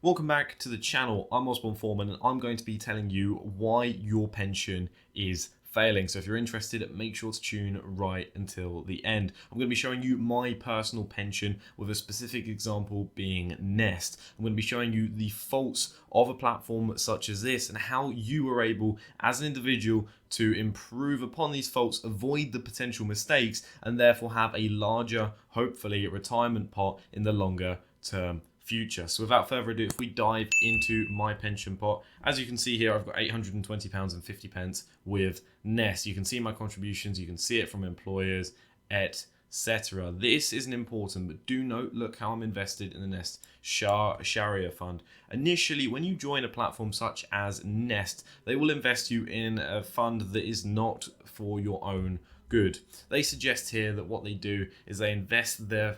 Welcome back to the channel. I'm Foreman and I'm going to be telling you why your pension is failing. So if you're interested, make sure to tune right until the end. I'm going to be showing you my personal pension with a specific example being Nest. I'm going to be showing you the faults of a platform such as this and how you were able as an individual to improve upon these faults, avoid the potential mistakes, and therefore have a larger, hopefully, retirement pot in the longer term future. So without further ado, if we dive into my pension pot, as you can see here, I've got £820.50 with Nest. You can see my contributions, you can see it from employers, etc. This isn't important, but do note, look how I'm invested in the Nest Sharia fund. Initially, when you join a platform such as Nest, they will invest you in a fund that is not for your own good. They suggest here that what they do is they invest their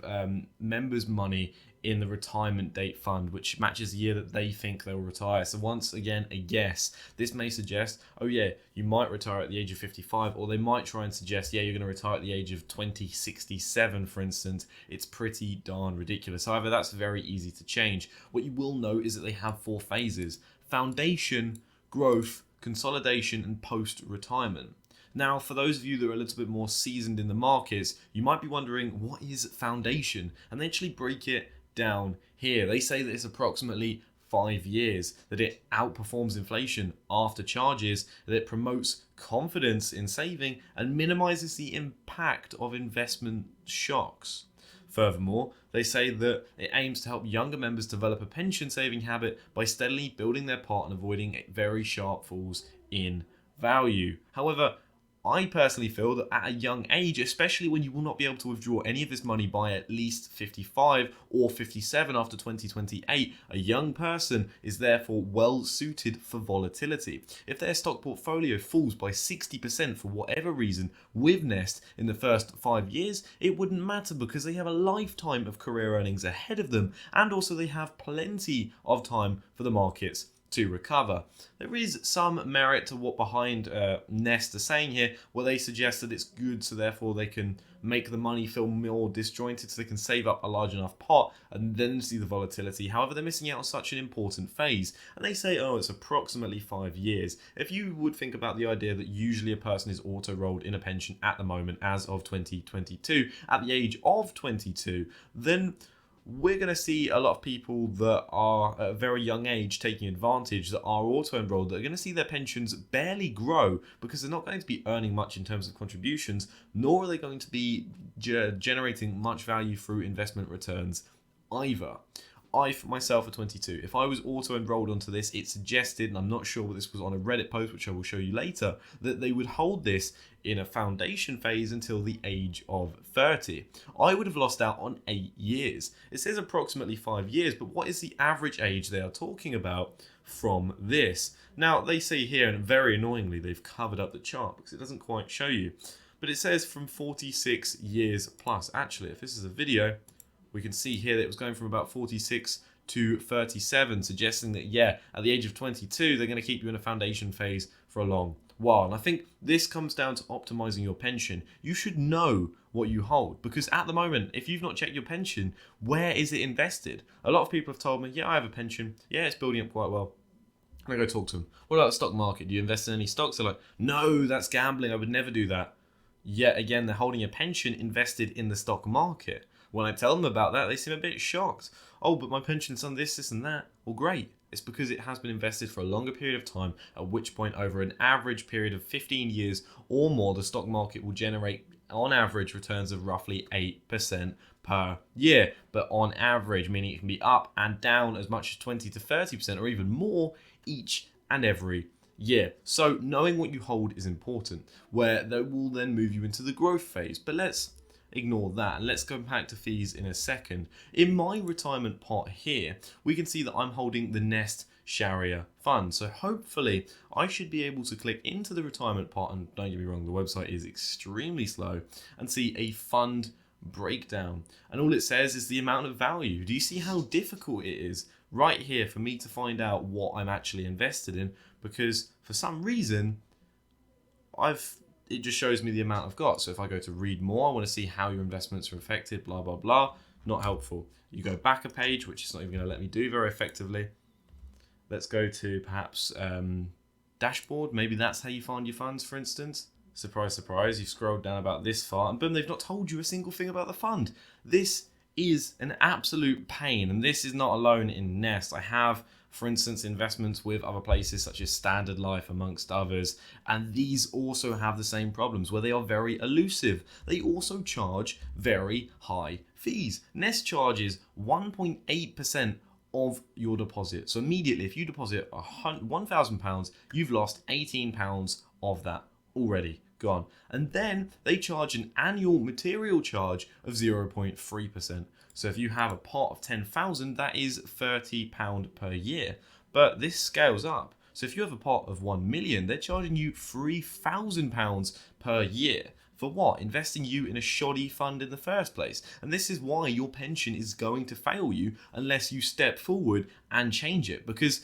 members' money in the retirement date fund, which matches the year that they think they'll retire. So once again, a guess. This may suggest, oh yeah, you might retire at the age of 55, or they might try and suggest, yeah, you're going to retire at the age of 2067, for instance. It's pretty darn ridiculous. However, that's very easy to change. What you will know is that they have 4 phases: foundation, growth, consolidation, and post-retirement. Now, for those of you that are a little bit more seasoned in the markets, you might be wondering, what is foundation? And they actually break it down here. They say that it's approximately 5 years, that it outperforms inflation after charges, that it promotes confidence in saving and minimizes the impact of investment shocks. Furthermore, they say that it aims to help younger members develop a pension saving habit by steadily building their pot and avoiding very sharp falls in value. However, I personally feel that at a young age, especially when you will not be able to withdraw any of this money by at least 55 or 57 after 2028, a young person is therefore well suited for volatility. If their stock portfolio falls by 60% for whatever reason with Nest in the first 5 years, it wouldn't matter because they have a lifetime of career earnings ahead of them, and also they have plenty of time for the markets to recover. There is some merit to what behind Nest are saying here, where they suggest that it's good, so therefore they can make the money feel more disjointed, so they can save up a large enough pot and then see the volatility. However, they're missing out on such an important phase, and they say, oh, it's approximately 5 years. If you would think about the idea that usually a person is auto-rolled in a pension at the moment, as of 2022, at the age of 22, then we're going to see a lot of people that are at a very young age taking advantage, that are auto-enrolled, that are going to see their pensions barely grow because they're not going to be earning much in terms of contributions, nor are they going to be generating much value through investment returns either. I, for myself, at 22, if I was auto-enrolled onto this, it suggested, and I'm not sure what this was on a Reddit post, which I will show you later, that they would hold this in a foundation phase until the age of 30. I would have lost out on 8 years. It says approximately 5 years, but what is the average age they are talking about from this? Now, they say here, and very annoyingly, they've covered up the chart because it doesn't quite show you, but it says from 46 years plus. Actually, if this is a video, we can see here that it was going from about 46 to 37, suggesting that, yeah, at the age of 22, they're going to keep you in a foundation phase for a long while. And I think this comes down to optimizing your pension. You should know what you hold, because at the moment, if you've not checked your pension, where is it invested? A lot of people have told me, yeah, I have a pension. Yeah, it's building up quite well. And I go talk to them. What about the stock market? Do you invest in any stocks? They're like, no, that's gambling. I would never do that. Yet again, they're holding a pension invested in the stock market. When I tell them about that, they seem a bit shocked. Oh, but my pension's on this, and that. Well, great. It's because it has been invested for a longer period of time, at which point, over an average period of 15 years or more, the stock market will generate, on average, returns of roughly 8% per year. But on average, meaning it can be up and down as much as 20 to 30% or even more each and every year. So knowing what you hold is important, where they will then move you into the growth phase. But let's ignore that and let's go back to fees in a second. In my retirement pot here, we can see that I'm holding the Nest Sharia fund. So hopefully I should be able to click into the retirement pot, and don't get me wrong, the website is extremely slow, and see a fund breakdown. And all it says is the amount of value. Do you see how difficult it is right here for me to find out what I'm actually invested in? Because for some reason, it just shows me the amount I've got. So if I go to read more, I want to see how your investments are affected, blah, blah, blah. Not helpful. You go back a page, which is not even going to let me do very effectively. Let's go to perhaps dashboard. Maybe that's how you find your funds, for instance. Surprise, surprise, you've scrolled down about this far, and boom, they've not told you a single thing about the fund. This is an absolute pain, and this is not alone in Nest. I have, for instance, investments with other places such as Standard Life, amongst others, and these also have the same problems where they are very elusive. They also charge very high fees. Nest charges 1.8% of your deposit. So immediately, if you deposit £1,000, you've lost £18 of that already gone. And then they charge an annual material charge of 0.3%. So if you have a pot of 10,000, that is £30 per year. But this scales up. So if you have a pot of 1 million, they're charging you £3,000 per year. For what? Investing you in a shoddy fund in the first place. And this is why your pension is going to fail you unless you step forward and change it. Because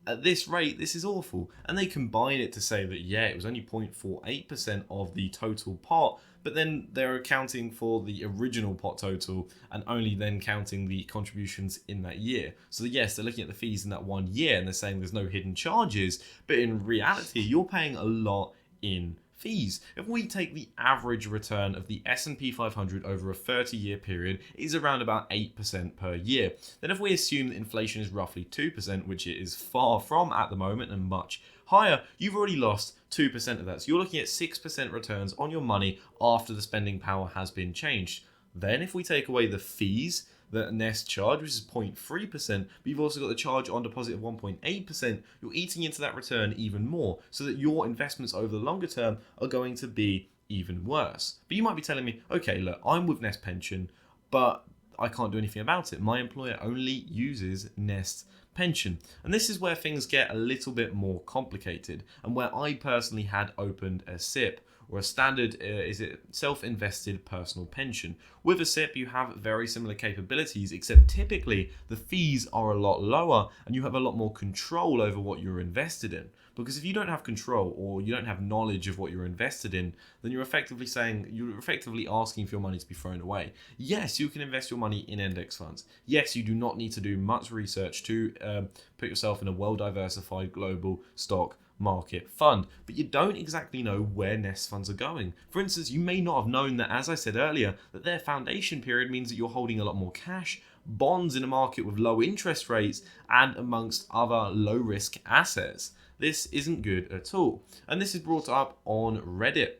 at this rate, this is awful. And they combine it to say that, yeah, it was only 0.48% of the total pot, but then they're accounting for the original pot total and only then counting the contributions in that year. So yes, they're looking at the fees in that 1 year and they're saying there's no hidden charges, but in reality, you're paying a lot in fees. If we take the average return of the S&P 500 over a 30-year period, it is around about 8% per year. Then if we assume that inflation is roughly 2%, which it is far from at the moment and much higher, you've already lost 2% of that. So you're looking at 6% returns on your money after the spending power has been changed. Then if we take away the fees that Nest charge, which is 0.3%, but you've also got the charge on deposit of 1.8%, you're eating into that return even more, so that your investments over the longer term are going to be even worse. But you might be telling me, okay, look, I'm with Nest Pension, but I can't do anything about it. My employer only uses Nest Pension. And this is where things get a little bit more complicated, and where I personally had opened a SIP, or a standard self-invested personal pension. With a SIP, you have very similar capabilities, except typically the fees are a lot lower and you have a lot more control over what you're invested in. Because if you don't have control or you don't have knowledge of what you're invested in, then you're effectively asking for your money to be thrown away. Yes, you can invest your money in index funds. Yes, you do not need to do much research to put yourself in a well-diversified global stock market fund, but you don't exactly know where Nest funds are going. For instance, you may not have known that, as I said earlier, that their foundation period means that you're holding a lot more cash, bonds in a market with low interest rates, and amongst other low risk assets. This isn't good at all. And this is brought up on Reddit.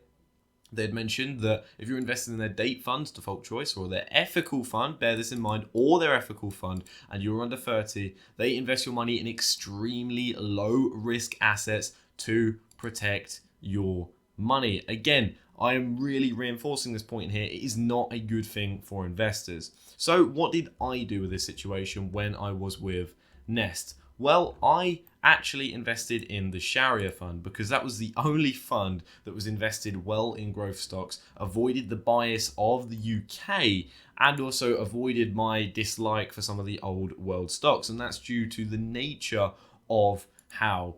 They'd mentioned that if you're invested in their date fund, default choice, or their ethical fund, bear this in mind, or their ethical fund, and you're under 30, they invest your money in extremely low risk assets to protect your money. Again, I am really reinforcing this point here. It is not a good thing for investors. So what did I do with this situation when I was with Nest? Well, I actually invested in the Sharia fund because that was the only fund that was invested well in growth stocks, avoided the bias of the UK, and also avoided my dislike for some of the old world stocks. And that's due to the nature of how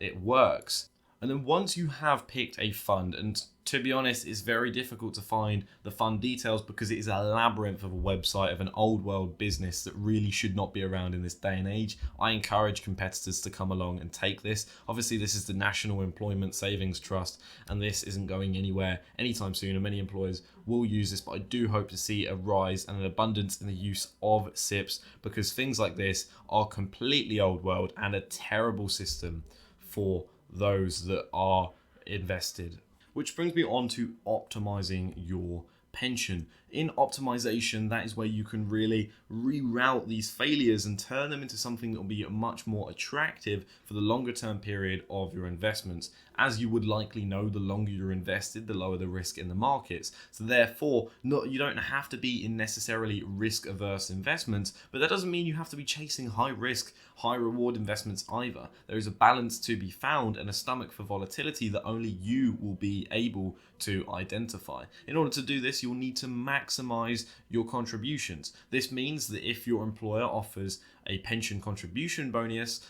it works. And then once you have picked a fund, and to be honest, it's very difficult to find the fund details because it is a labyrinth of a website of an old world business that really should not be around in this day and age. I encourage competitors to come along and take this. Obviously, this is the National Employment Savings Trust, and this isn't going anywhere anytime soon, and many employers will use this, but I do hope to see a rise and an abundance in the use of SIPs, because things like this are completely old world and a terrible system for those that are invested. Which brings me on to optimizing your pension. In optimization, that is where you can really reroute these failures and turn them into something that will be much more attractive for the longer term period of your investments. As you would likely know, the longer you're invested, the lower the risk in the markets. So therefore, you don't have to be in necessarily risk averse investments, but that doesn't mean you have to be chasing high risk, high reward investments either. There is a balance to be found and a stomach for volatility that only you will be able to identify. In order to do this, you'll need to maximize your contributions. This means that if your employer offers a pension contribution bonus,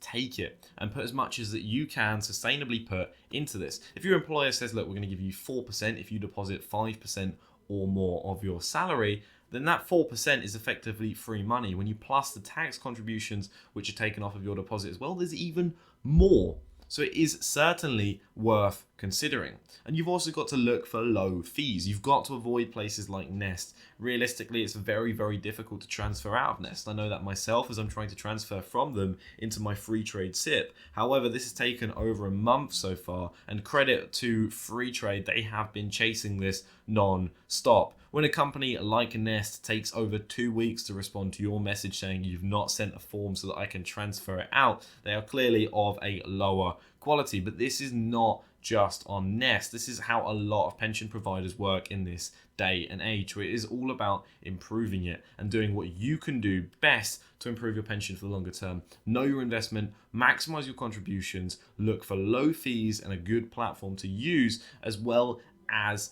take it and put as much as that you can sustainably put into this. If your employer says, look, we're going to give you 4% if you deposit 5% or more of your salary, then that 4% is effectively free money. When you plus the tax contributions which are taken off of your deposit as well, there's even more. So it is certainly worth considering. And you've also got to look for low fees. You've got to avoid places like Nest. Realistically, it's very, very difficult to transfer out of Nest. I know that myself as I'm trying to transfer from them into my Freetrade SIP. However, this has taken over a month so far, and credit to Freetrade, they have been chasing this non-stop. When a company like Nest takes over 2 weeks to respond to your message saying you've not sent a form so that I can transfer it out, they are clearly of a lower quality. But this is not just on Nest. This is how a lot of pension providers work in this day and age, where it is all about improving it and doing what you can do best to improve your pension for the longer term. Know your investment, maximize your contributions, look for low fees and a good platform to use, as well as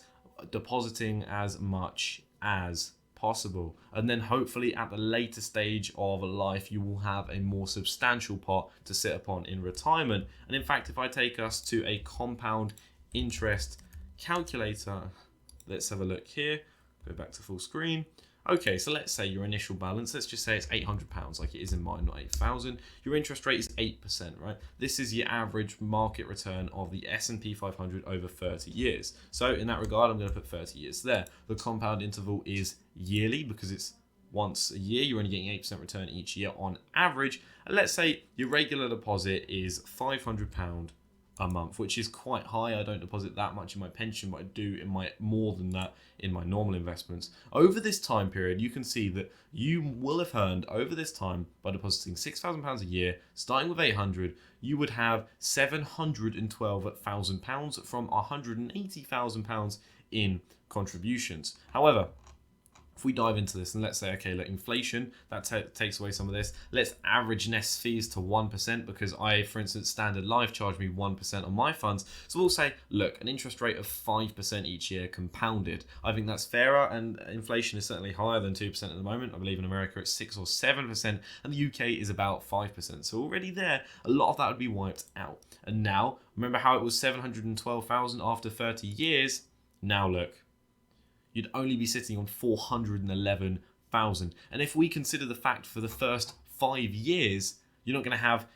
depositing as much as possible. And then hopefully at the later stage of life, you will have a more substantial pot to sit upon in retirement. And in fact, if I take us to a compound interest calculator, let's have a look here, go back to full screen. Okay, so let's say your initial balance, let's just say it's £800 like it is in mine, not 8,000. Your interest rate is 8%, right? This is your average market return of the S&P 500 over 30 years. So in that regard, I'm going to put 30 years there. The compound interval is yearly because it's once a year. You're only getting 8% return each year on average. And let's say your regular deposit is £500 a month, which is quite high. I don't deposit that much in my pension, but I do in my more than that in my normal investments. Over this time period, you can see that you will have earned over this time by depositing £6,000 a year, starting with 800, you would have £712,000 from £180,000 in contributions. However, if we dive into this and let's say, okay, look, inflation, that takes away some of this. Let's average Nest fees to 1% because I, for instance, Standard Life charge me 1% on my funds. So we'll say, look, an interest rate of 5% each year compounded. I think that's fairer, and inflation is certainly higher than 2% at the moment. I believe in America it's 6 or 7%, and the UK is about 5%. So already there, a lot of that would be wiped out. And now, remember how it was 712,000 after 30 years? Now look, you'd only be sitting on 411,000. And if we consider the fact for the first 5 years, you're not going to have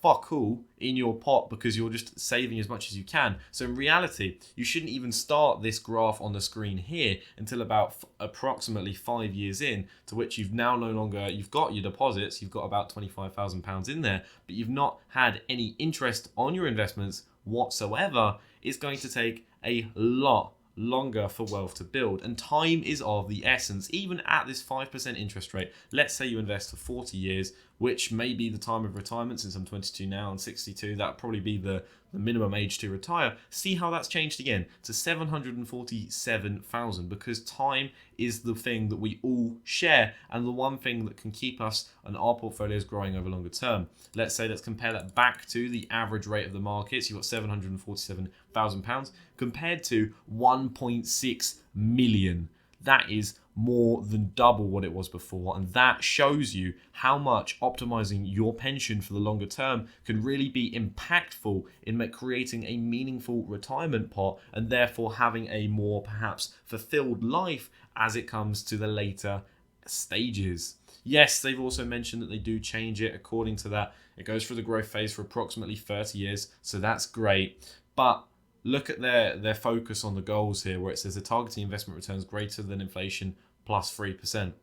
fuck all in your pot because you're just saving as much as you can. So in reality, you shouldn't even start this graph on the screen here until about approximately 5 years in, to which you've now no longer, you've got your deposits, you've got about £25,000 in there, but you've not had any interest on your investments whatsoever. It's going to take a lot longer for wealth to build, and time is of the essence. Even at this 5% interest rate, let's say you invest for 40 years, which may be the time of retirement. Since I'm 22 now and 62, that'd probably be the minimum age to retire. See how that's changed again to 747,000, because time is the thing that we all share and the one thing that can keep us and our portfolios growing over longer term. Let's say, let's compare that back to the average rate of the markets. You've got £747,000 compared to 1.6 million. That is more than double what it was before, and that shows you how much optimizing your pension for the longer term can really be impactful in creating a meaningful retirement pot, and therefore having a more perhaps fulfilled life as it comes to the later stages. Yes, they've also mentioned that they do change it according to that. It goes through the growth phase for approximately 30 years, so that's great. But look at their focus on the goals here, where it says they're targeting investment returns greater than inflation plus 3%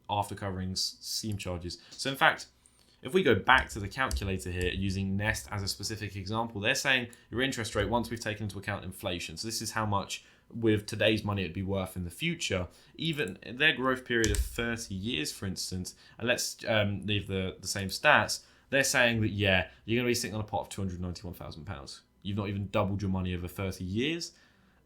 after covering scheme charges. So in fact, if we go back to the calculator here using Nest as a specific example, they're saying your interest rate, once we've taken into account inflation, so this is how much with today's money it'd be worth in the future, even their growth period of 30 years, for instance, and let's leave the same stats, they're saying that, yeah, you're going to be sitting on a pot of £291,000. You've not even doubled your money over 30 years.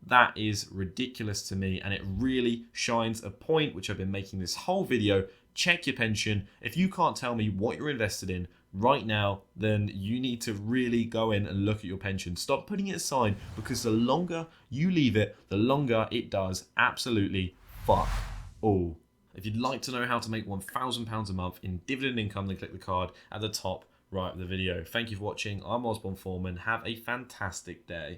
That is ridiculous to me, and it really shines a point which I've been making this whole video. Check your pension. If you can't tell me what you're invested in right now, then you need to really go in and look at your pension. Stop putting it aside, because the longer you leave it, the longer it does absolutely fuck all. If you'd like to know how to make £1,000 a month in dividend income, then click the card at the top right of the video. Thank you for watching. I'm Foreman. Have a fantastic day.